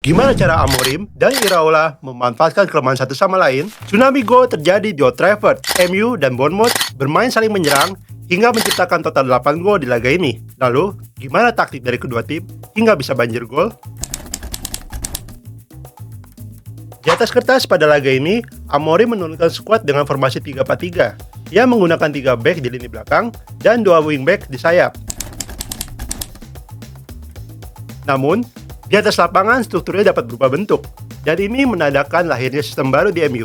Gimana cara Amorim dan Iraola memanfaatkan kelemahan satu sama lain? Tsunami Gol terjadi di Old Trafford. MU dan Bournemouth bermain saling menyerang hingga menciptakan total 8 gol di laga ini. Lalu, gimana taktik dari kedua tim hingga bisa banjir gol? Di atas kertas pada laga ini, Amorim menurunkan skuad dengan formasi 3-4-3 yang menggunakan 3 back di lini belakang dan 2 wingback di sayap. Namun, di atas lapangan strukturnya dapat berubah bentuk, dan ini menandakan lahirnya sistem baru di MU.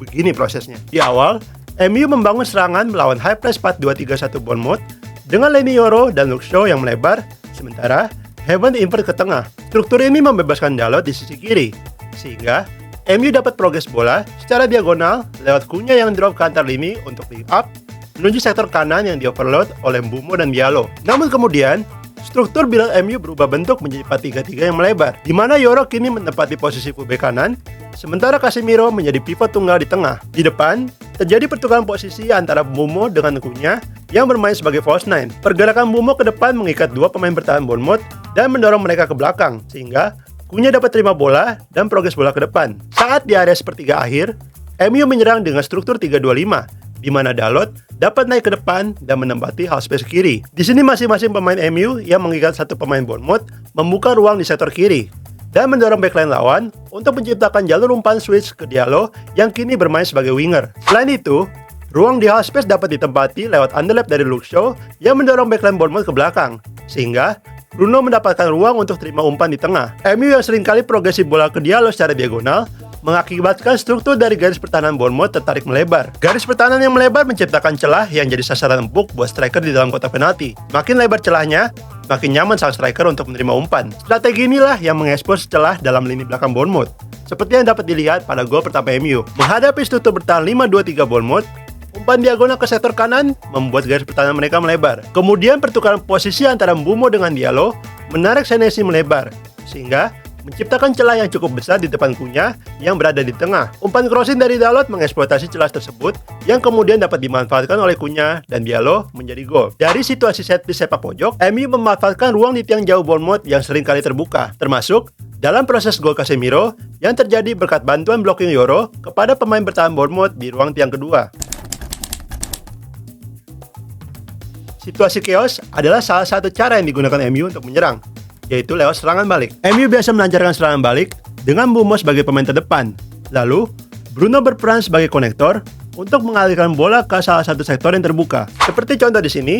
Begini prosesnya. Di awal, MU membangun serangan melawan high press 4-2-3-1 Bournemouth dengan Leny Yoro dan Luke Shaw yang melebar, sementara Heaven invert ke tengah. Struktur ini membebaskan Dalot di sisi kiri, sehingga MU dapat progres bola secara diagonal lewat Cunha yang drop ke antar lini untuk link up menuju sektor kanan yang di-overload oleh Mbeumo dan Diallo. Namun kemudian, struktur build MU berubah bentuk menjadi 4-3-3 yang melebar, di mana Yoro kini menempati posisi fullback kanan, sementara Casemiro menjadi pivot tunggal di tengah. Di depan, terjadi pertukaran posisi antara Mbeumo dengan Cunha yang bermain sebagai false nine. Pergerakan Mbeumo ke depan mengikat 2 pemain bertahan Bournemouth dan mendorong mereka ke belakang, sehingga Cunha dapat terima bola dan progres bola ke depan. Saat di area sepertiga akhir, MU menyerang dengan struktur 3-2-5, di mana Dalot dapat naik ke depan dan menempati half space kiri. Di sini masing-masing pemain MU yang mengikat satu pemain Bournemouth membuka ruang di sektor kiri dan mendorong backline lawan untuk menciptakan jalur umpan switch ke Diallo yang kini bermain sebagai winger. Selain itu, ruang di half space dapat ditempati lewat underlap dari Luke Shaw yang mendorong backline Bournemouth ke belakang, sehingga Bruno mendapatkan ruang untuk terima umpan di tengah. MU yang seringkali progresi bola ke Diallo secara diagonal mengakibatkan struktur dari garis pertahanan Bournemouth tertarik melebar. Garis pertahanan yang melebar menciptakan celah yang jadi sasaran empuk buat striker di dalam kotak penalti. Makin lebar celahnya, makin nyaman sang striker untuk menerima umpan. Strategi inilah yang mengekspos celah dalam lini belakang Bournemouth, seperti yang dapat dilihat pada gol pertama MU. Menghadapi struktur bertahan 5-2-3 Bournemouth, umpan diagonal ke sektor kanan membuat garis pertahanan mereka melebar. Kemudian pertukaran posisi antara Mbeumo dengan Diallo menarik Senesi melebar, sehingga menciptakan celah yang cukup besar di depan Cunha yang berada di tengah. Umpan crossing dari Dalot mengeksploitasi celah tersebut yang kemudian dapat dimanfaatkan oleh Cunha dan Diallo menjadi gol. Dari situasi set piece sepak pojok, MU memanfaatkan ruang di tiang jauh Bournemouth yang sering kali terbuka, termasuk dalam proses gol Casemiro yang terjadi berkat bantuan blocking Yoro kepada pemain bertahan Bournemouth di ruang tiang kedua. Situasi chaos adalah salah satu cara yang digunakan MU untuk menyerang, yaitu lewat serangan balik. MU biasa melancarkan serangan balik dengan Mbeumo sebagai pemain terdepan. Lalu, Bruno berperan sebagai konektor untuk mengalihkan bola ke salah satu sektor yang terbuka. Seperti contoh di sini,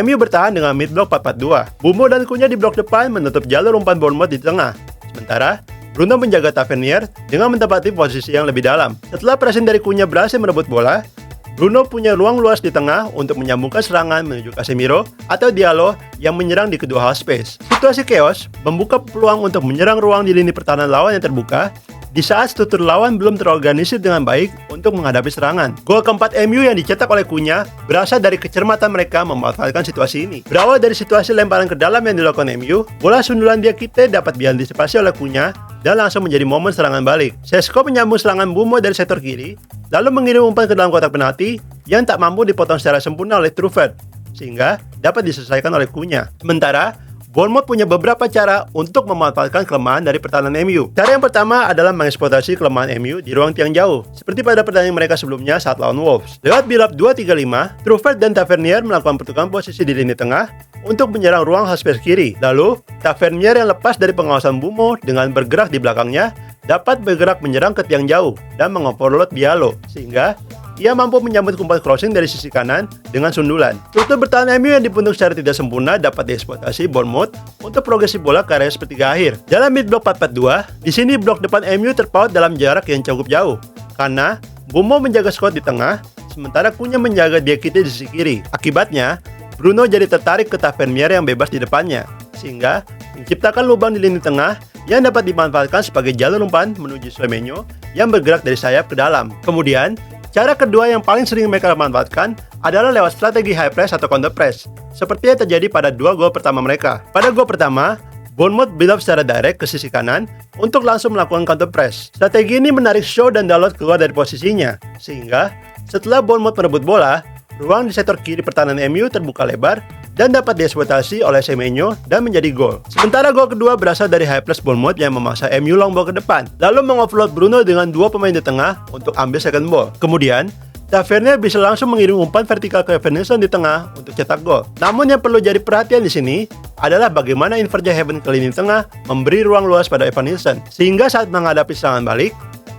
MU bertahan dengan mid block 4-4-2. Mbeumo dan Cunha di blok depan menutup jalur umpan Bournemouth di tengah. Sementara, Bruno menjaga Tavernier dengan menempati posisi yang lebih dalam. Setelah pressing dari Cunha berhasil merebut bola, Bruno punya ruang luas di tengah untuk menyambungkan serangan menuju Casemiro atau Diallo yang menyerang di kedua half space. Situasi chaos membuka peluang untuk menyerang ruang di lini pertahanan lawan yang terbuka di saat struktur lawan belum terorganisir dengan baik untuk menghadapi serangan. Gol keempat MU yang dicetak oleh Cunha berasal dari kecermatan mereka memanfaatkan situasi ini. Berawal dari situasi lemparan ke dalam yang dilakukan MU, bola sundulan Diakite dapat diantisipasi oleh Cunha dan langsung menjadi momen serangan balik. Sesko menyambung serangan Mbeumo dari sektor kiri, lalu mengirim umpan ke dalam kotak penalti yang tak mampu dipotong secara sempurna oleh Truffert, sehingga dapat diselesaikan oleh Cunha. Sementara, Bournemouth punya beberapa cara untuk memanfaatkan kelemahan dari pertahanan MU. Cara yang pertama adalah mengeksploitasi kelemahan MU di ruang tiang jauh, seperti pada pertandingan mereka sebelumnya saat lawan Wolves. Lewat build-up 2-3-5, Truffert dan Tavernier melakukan pertukaran posisi di lini tengah untuk menyerang ruang half space kiri. Lalu, Tavernier yang lepas dari pengawasan Mbeumo dengan bergerak di belakangnya dapat bergerak menyerang ke tiang jauh dan mengoverload Diallo, sehingga ia mampu menyambut umpan crossing dari sisi kanan dengan sundulan. Struktur bertahan MU yang dibentuk secara tidak sempurna dapat dieksploitasi Bournemouth untuk progresi bola ke area sepertiga akhir. Dalam mid block 4-4-2, di sini blok depan MU terpaut dalam jarak yang cukup jauh, karena Mbeumo menjaga Scott di tengah, sementara Cunha menjaga Diakite di sisi kiri. Akibatnya, Bruno jadi tertarik ke Tavernier yang bebas di depannya, sehingga menciptakan lubang di lini tengah yang dapat dimanfaatkan sebagai jalur umpan menuju Semenyo yang bergerak dari sayap ke dalam. Kemudian, cara kedua yang paling sering mereka manfaatkan adalah lewat strategi high press atau counter press, seperti yang terjadi pada 2 gol pertama mereka. Pada gol pertama, Bournemouth build up secara direct ke sisi kanan untuk langsung melakukan counter press. Strategi ini menarik Shaw dan Dalot keluar dari posisinya, sehingga setelah Bournemouth merebut bola, ruang di sektor kiri pertahanan MU terbuka lebar dan dapat dieksploitasi oleh Semenyo dan menjadi gol. Sementara gol kedua berasal dari high press Bournemouth yang memaksa MU long ball ke depan, lalu mengoffload Bruno dengan dua pemain di tengah untuk ambil second ball. Kemudian, Tavernier bisa langsung mengirim umpan vertikal ke Evan Nilsson di tengah untuk cetak gol. Namun yang perlu jadi perhatian di sini adalah bagaimana Inverja Heaven ke lini tengah memberi ruang luas pada Evan Nilsson, sehingga saat menghadapi serangan balik,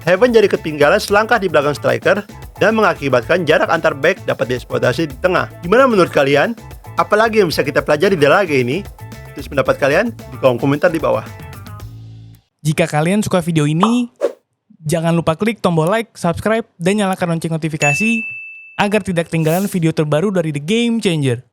Heaven jadi ketinggalan selangkah di belakang striker dan mengakibatkan jarak antar back dapat dieksploitasi di tengah. Gimana menurut kalian? Apalagi yang bisa kita pelajari dari laga ini? Tulis pendapat kalian di kolom komentar di bawah. Jika kalian suka video ini, jangan lupa klik tombol like, subscribe, dan nyalakan lonceng notifikasi agar tidak ketinggalan video terbaru dari The Game Changer.